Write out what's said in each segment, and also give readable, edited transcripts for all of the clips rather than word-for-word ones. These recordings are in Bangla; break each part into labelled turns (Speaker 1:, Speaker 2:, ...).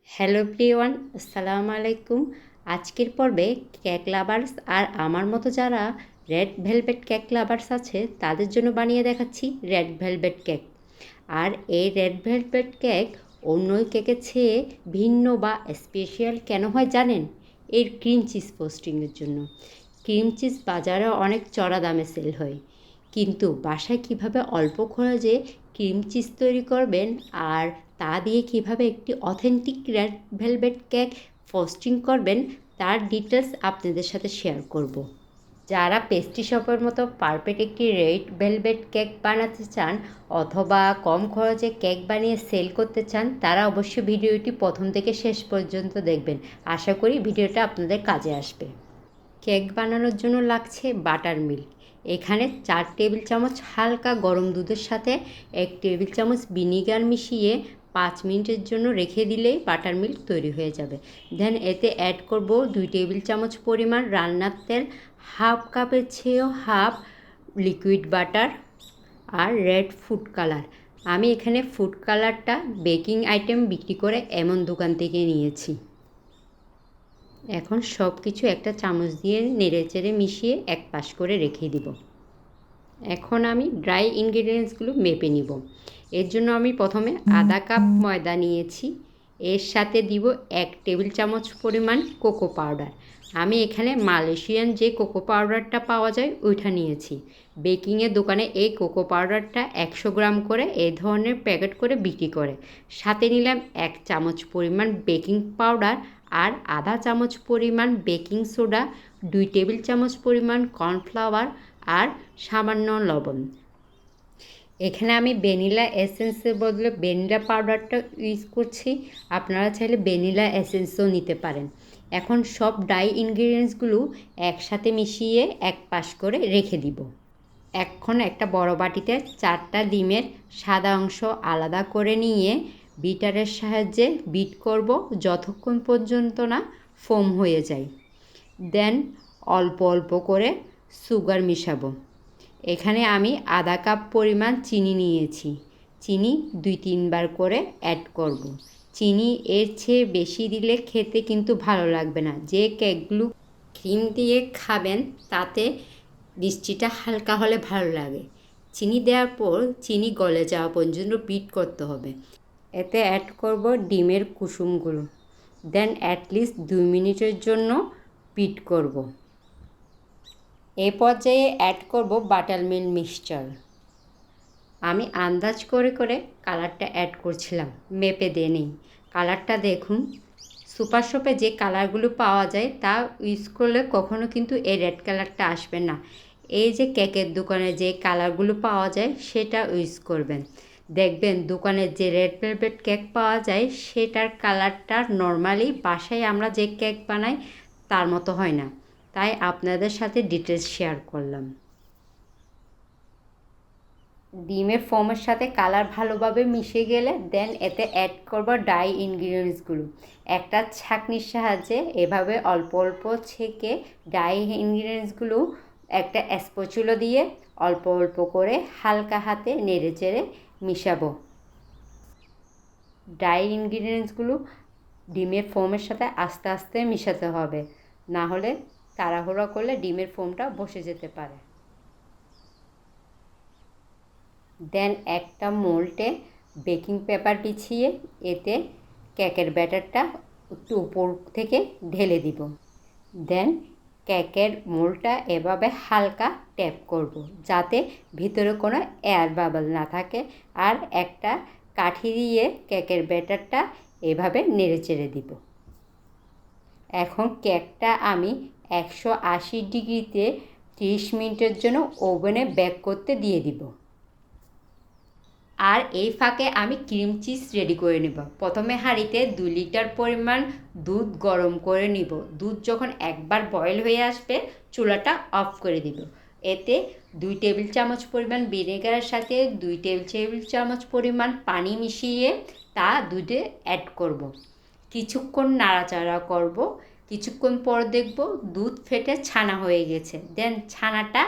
Speaker 1: হ্যালো এভরিওয়ান, আসসালামু আলাইকুম। আজকের পর্বে কেক লাভার্স আর আমার মতো যারা রেড ভেলভেট কেক লাভার্স আছে তাদের জন্য বানিয়ে দেখাচ্ছি রেড ভেলভেট কেক। আর এই রেড ভেলভেট কেক অন্য কেকের চেয়ে ভিন্ন বা স্পেশাল কেন হয় জানেন? এর ক্রিম চিজ ফ্রস্টিংয়ের জন্য। ক্রিম চিজ বাজারে অনেক চড়া দামে সেল হয়, কিন্তু বাসায় কিভাবে অল্প খরচে ক্রিম চিজ তৈরি করবেন আর তা দিয়ে কিভাবে একটি authentic red velvet cake frosting করবেন তার ডিটেলস আপনাদের সাথে শেয়ার করব। যারা পেস্ট্রি শপের মতো পারফেক্ট একটি রেড ভেলভেট কেক বানাতে চান অথবা কম খরচে কেক বানিয়ে সেল করতে চান, তারা অবশ্যই ভিডিওটি প্রথম থেকে শেষ পর্যন্ত দেখবেন। আশা করি ভিডিওটা আপনাদের কাজে আসবে। কেক বানানোর জন্য লাগছে বাটার মিল্ক। এখানে 4 টেবিল চামচ হালকা গরম দুধের সাথে 1 টেবিল চামচ ভিনিগার মিশিয়ে 5 মিনিটের জন্য রেখে দিলেই বাটার মিল্ক তৈরি হয়ে যাবে। দেন এতে অ্যাড করব 2 টেবিল চামচ পরিমাণ রান্নার তেল, হাফ কাপের চেয়েও হাফ লিকুইড বাটার আর রেড ফুড কালার। আমি এখানে ফুড কালারটা বেকিং আইটেম বিক্রি করে এমন দোকান থেকে নিয়েছি। এখন সব কিছু একটা চামচ দিয়ে নেড়েচেড়ে মিশিয়ে এক পাশ করে রেখে দিব। এখন আমি ড্রাই ইনগ্রিডিয়েন্টসগুলো মেপে নিব। এর জন্য আমি প্রথমে আধা কাপ ময়দা নিয়েছি, এর সাথে দিব 1 টেবিল চামচ পরিমাণ কোকো পাউডার। আমি এখানে মালয়েশিয়ান যে কোকো পাউডারটা পাওয়া যায় ওইটা নিয়েছি। বেকিংয়ের দোকানে এই কোকো পাউডারটা 100 গ্রাম করে এই ধরনের প্যাকেট করে বিক্রি করে। সাথে নিলাম 1 চামচ পরিমাণ বেকিং পাউডার আর আধা চামচ পরিমাণ বেকিং সোডা, 2 টেবিল চামচ পরিমাণ কর্নফ্লাওয়ার আর সামান্য লবণ। এখানে আমি ভ্যানিলা এসেন্সের বদলে ভ্যানিলা পাউডারটা ইউজ করছি, আপনারা চাইলে ভ্যানিলা এসেন্সও নিতে পারেন। এখন সব ড্রাই ইনগ্রিডিয়েন্টসগুলো একসাথে মিশিয়ে এক পাশ করে রেখে দিব। এখন একটা বড় বাটিতে 4টা ডিমের সাদা অংশ আলাদা করে নিয়ে বিটারের সাহায্যে বিট করব যতক্ষণ পর্যন্ত না ফোম হয়ে যায়। দেন অল্প অল্প করে সুগার মিশাবো। এখানে আমি আধা কাপ পরিমাণ চিনি নিয়েছি। চিনি 2-3 বার করে অ্যাড করব। চিনি এর চেয়ে বেশি দিলে খেতে কিন্তু ভালো লাগবে না। যে কেকগুলো ক্রিম দিয়ে খাবেন তাতে মিষ্টিটা হালকা হলে ভালো লাগে। চিনি দেওয়ার পর চিনি গলে যাওয়া পর্যন্ত বিট করতে হবে। এতে অ্যাড করব ডিমের কুসুমগুলো। দেন অ্যাটলিস্ট 2 মিনিটের জন্য বিট করব। এ পর্যায়ে অ্যাড করব বাটার মিল্ক মিক্সচার। আমি আন্দাজ করে করে কালারটা অ্যাড করছিলাম, মেপে দিয়ে নেই। কালারটা দেখুন, সুপার শপে যে কালারগুলো পাওয়া যায় তা ইউজ করলে কখনো কিন্তু এই রেড কালারটা আসবে না। এই যে কেকের দোকানে যে কালারগুলো পাওয়া যায় সেটা ইউজ করবেন। দেখবেন দোকানের যে রেড ভেলভেট কেক পাওয়া যায় সেটার কালারটা নর্মালি বাসায় আমরা যে কেক বানাই তার মতো হয় না। তাই আপনাদের সাথে ডিটেলস শেয়ার করলাম। ডিমের ফোমের সাথে কালার ভালোভাবে মিশে গেলে দেন এতে অ্যাড করব ড্রাই ইনগ্রিডিয়েন্টসগুলো। একটা ছাঁকনির সাহায্যে এভাবে অল্প অল্প ছেঁকে ড্রাই ইনগ্রিডিয়েন্টসগুলো একটা স্প্যাচুলা দিয়ে অল্প অল্প করে হালকা হাতে নেড়েচেড়ে মিশাবো। ড্রাই ইনগ্রিডিয়েন্টসগুলো ডিমের ফোমের সাথে আস্তে আস্তে মিশাতে হবে, না হলে তাড়াহুড়ো করলে ডিমের ফোমটা বসে যেতে পারে। দেন একটা মোল্ডে বেকিং পেপার বিছিয়ে এতে কেকের ব্যাটারটা একটু উপর থেকে ঢেলে দিব। দেন কেকের মোল্ডটা এভাবে হালকা ট্যাপ করব যাতে ভিতরে কোনো এয়ার বাবল না থাকে, আর একটা কাঠি দিয়ে কেকের ব্যাটারটা এভাবে নেড়েচেড়ে দিব। এখন কেকটা আমি 180 ডিগ্রিতে 30 মিনিটের জন্য ওভেনে বেক করতে দিয়ে দিব। আর এই ফাঁকে আমি ক্রিম চিজ রেডি করে নেব। প্রথমে হাঁড়িতে 2 লিটার পরিমাণ দুধ গরম করে নিব। দুধ যখন একবার বয়েল হয়ে আসবে চুলাটা অফ করে দিব। এতে 2 টেবিল চামচ পরিমাণ ভিনেগারের সাথে 2 টেবিল চামচ পরিমাণ পানি মিশিয়ে তা দুধে অ্যাড করব। কিছুক্ষণ নাড়াচাড়া করব। কিছুক্ষণ পর দেখব দুধ ফেটে ছানা হয়ে গেছে। দেন ছানাটা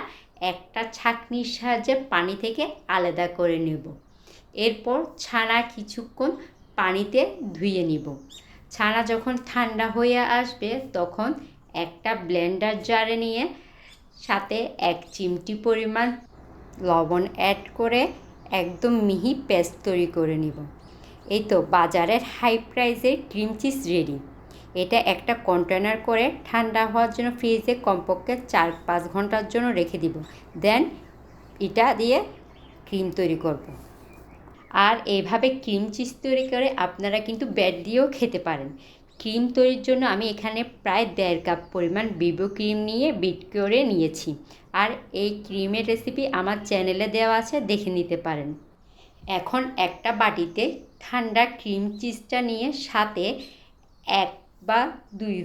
Speaker 1: একটা ছাঁকনির সাহায্যে পানি থেকে আলাদা করে নেব। এরপর ছানা কিছুক্ষণ পানিতে ধুয়ে নিব। ছানা যখন ঠান্ডা হয়ে আসবে তখন একটা ব্লেন্ডার জারে নিয়ে সাথে 1 চিমটি পরিমাণ লবণ অ্যাড করে একদম মিহি পেস্ট তৈরি করে নিব। এই তো বাজারের হাই প্রাইসের ক্রিম চিজ রেডি। এটা একটা কন্টেনার করে ঠান্ডা হওয়ার জন্য ফ্রিজে কমপক্ষে 4-5 ঘন্টার জন্য রেখে দিব। দেন এটা দিয়ে ক্রিম তৈরি করব। আর এইভাবে ক্রিম চিজ তৈরি করে আপনারা কিন্তু ব্রেড দিয়েও খেতে পারেন। ক্রিম তৈরির জন্য আমি এখানে প্রায় 1.5 কাপ পরিমাণ বিবো ক্রিম নিয়ে বিট করে নিয়েছি। আর এই ক্রিমের রেসিপি আমার চ্যানেলে দেওয়া আছে, দেখে নিতে পারেন। এখন একটা বাটিতে ঠান্ডা ক্রিম চিজটা নিয়ে সাথে 1 বা 2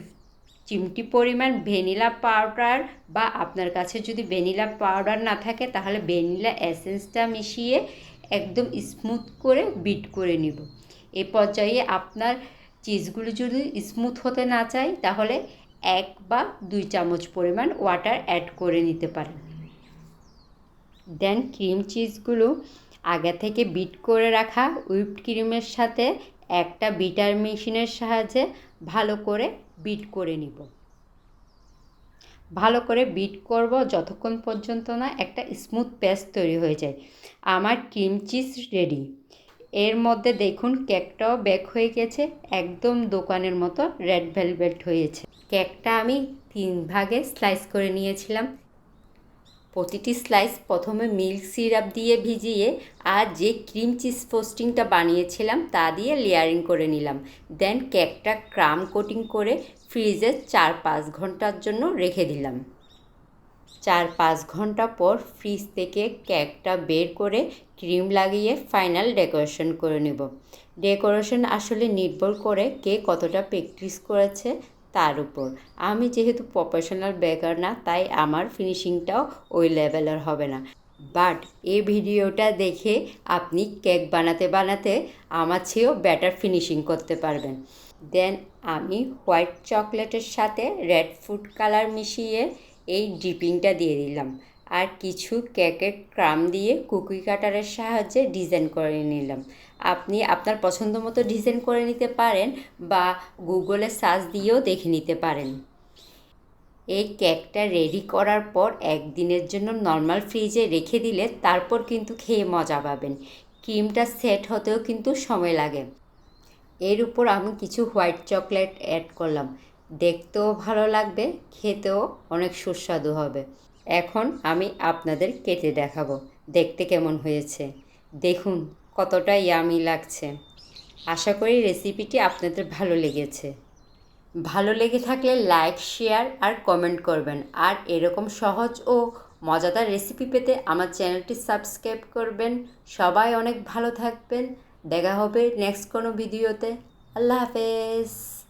Speaker 1: চিমটি পরিমাণ ভ্যানিলা পাউডার, বা আপনার কাছে যদি ভ্যানিলা পাউডার না থাকে তাহলে ভ্যানিলা এসেন্সটা মিশিয়ে একদম স্মুথ করে বিট করে নিব। এই পর্যায়ে আপনার চিজগুলো যদি স্মুথ হতে না চায় তাহলে 1 বা 2 চামচ পরিমাণ ওয়াটার অ্যাড করে নিতে পারেন। দেন ক্রিম চিজগুলো আগে থেকে বিট করে রাখা হুইপড ক্রিমের সাথে একটা বিটার মেশিনের সাহায্যে ভালো করে বিট করে নিব। ভালো করে বিট করব যতক্ষণ পর্যন্ত না একটা স্মুথ পেস্ট তৈরি হয়ে যায়। আমার ক্রিম চিজ রেডি। এর মধ্যে দেখুন কেকটাও বেক হয়ে গেছে, একদম দোকানের মতো রেড ভেলভেট হয়েছে। কেকটা আমি 3 ভাগে স্লাইস করে নিয়েছিলাম। প্রতিটি স্লাইস প্রথমে মিল্ক সিরাপ দিয়ে ভিজিয়ে আর যে ক্রিম চিজ ফ্রস্টিংটা বানিয়েছিলাম তা দিয়ে লেয়ারিং করে নিলাম। দেন কেকটা ক্রাম কোটিং করে ফ্রিজে 4-5 ঘন্টার জন্য রেখে দিলাম। 4-5 ঘন্টা পর ফ্রিজ থেকে কেকটা বের করে ক্রিম লাগিয়ে ফাইনাল ডেকোরেশন করে নেব। ডেকোরেশন আসলে নির্ভর করে কে কতটা প্র্যাকটিস করেছে তার উপর। আমি যেহেতু প্রফেশনাল বেকার না, তাই আমার ফিনিশিংটাও ওই লেভেলের হবে না। বাট এই ভিডিওটা দেখে আপনি কেক বানাতে বানাতে আমার চেয়েও বেটার ফিনিশিং করতে পারবেন। দেন আমি হোয়াইট চকলেটের সাথে রেড ফুড কালার মিশিয়ে এই ডিপিংটা দিয়ে দিলাম। আর কিছু কেকের ক্রাম দিয়ে কুকি কাটারের সাহায্যে ডিজাইন করে নিলাম। আপনি আপনার পছন্দ মতো ডিজাইন করে নিতে পারেন বা গুগলে সার্চ দিয়েও দেখে নিতে পারেন। এই কেকটা রেডি করার পর 1 দিনের জন্য নর্মাল ফ্রিজে রেখে দিলে তারপর কিন্তু খেয়ে মজা পাবেন। ক্রিমটা সেট হতেও কিন্তু সময় লাগে। এর উপর আমি কিছু হোয়াইট চকলেট অ্যাড করলাম। দেখতেও ভালো লাগবে, খেতেও অনেক সুস্বাদু হবে। এখন আমি আপনাদের কেটে দেখাবো দেখতে কেমন হয়েছে। দেখুন কতটা ইয়ামি লাগছে। আশা করি রেসিপিটি আপনাদের ভালো লেগেছে। ভালো লেগে থাকলে লাইক, শেয়ার আর কমেন্ট করবেন। আর এরকম সহজ ও মজাদার রেসিপি পেতে আমার চ্যানেলটি সাবস্ক্রাইব করবেন। সবাই অনেক ভালো থাকবেন। দেখা হবে নেক্সট কোনো ভিডিওতে। আল্লাহ হাফেজ।